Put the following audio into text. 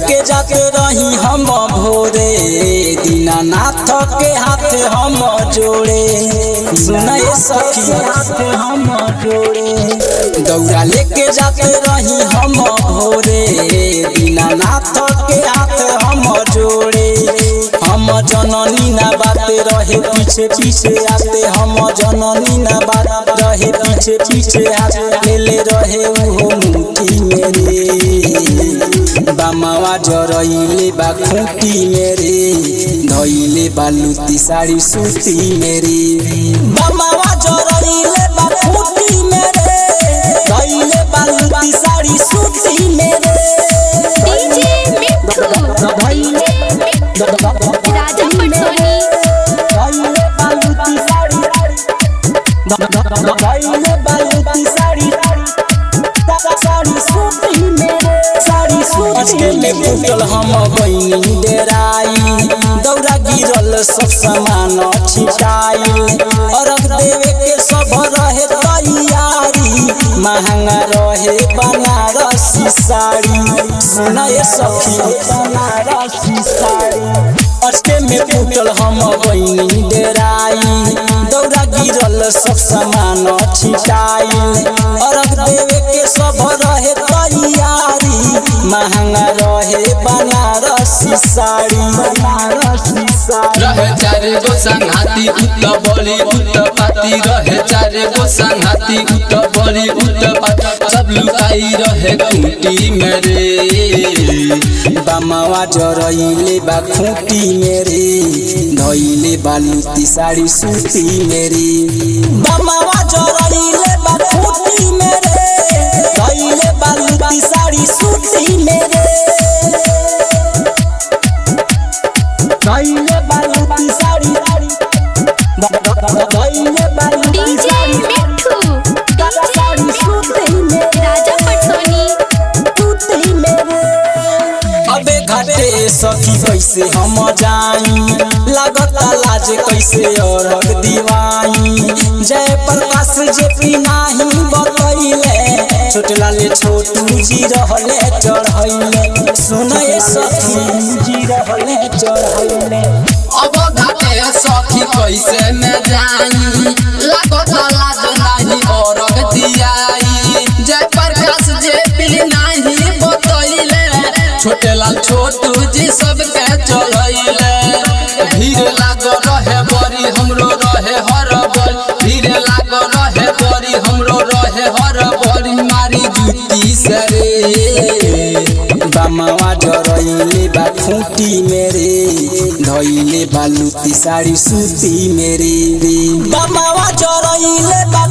लेके जाते रही हम भोरे दीनानाथ के हाथ हम जोड़े। सुनाए सखी हाथ हम जोड़े दौरा लेके जाते रही हम भोरे दीनानाथ के हाथ हम जोड़े। हम जननी ना बाते रहे पीछे पीछे आते हम जननी ना बात रहे पीछे पीछे आते ले रहे वो मुट्ठी मेरे बामावा जरइले बा खूंटी मेरे धइले बालूती साड़ी सूती मेरी बामावा जरइले बा खूंटी मेरे धइले बालूती साड़ी सूती मेरे। डीजे मिठू राजा पटसोनी धइले बालूती साड़ी धइले बालूती साड़ी साड़ी सूती मेरे साड़ी सूती। अजके में फूटल हम बहिनी डेराई दौरा गिरल सब सामान छिटाई अरग देवे के सब रहे तैयारी महंगा रहे बनारसी साड़ी। सुनाए सखी बनारसी साड़ी अजके में फूटल हम बहिनी डेराई दौरा गिरल सब सामान छिटाई अरग देवे के सब रहे तैयारी महंगा रहे बनारसी साड़ी बनारसी साड़ी। रहे चारे गो संघाती उत बड़ी उत पाती रहे चारे गो संघाती उत बड़ी उत पाती सब लुकाई रहे खूंटी मेरे बामावा जरइले बा खूंटी मेरे धइले बालूती साड़ी सूती मेरी बामावा जरइले बा खूंटी मेरे धइले बालूती साड़ी सूती मेरे धइले बालूती साड़ी धइले बालूती डीजे मिठू साड़ी सूती मेरे राजा पटसोनी सूती मेरे। अबे घाटे सखी कैसे हम जाई लागता लाज कैसे औरग दीवाई जय प्रकाश जे पी नाही बतइले छोटला ले छोटू जी रहले चढ़इले। सुनाए सखी जी रहले चढ़इले अब घाटे सखी कैसे में जाई लागत लाज नहीं औरग दियाई जय प्रकाश जे पी नाही बतइले छोटे लाल छोटू जी सबके चढ़इले भीड़ लाग रहे बड़ी हमरो रहे हर बड़ी भीड़ लाग रहे बड़ी हमरो रहे हर बड़ी मारी जूती सरे बामावा जरइले बा खूंटी मेरे धइले बालूती साड़ी सूती मेरी बामावा जरइले बा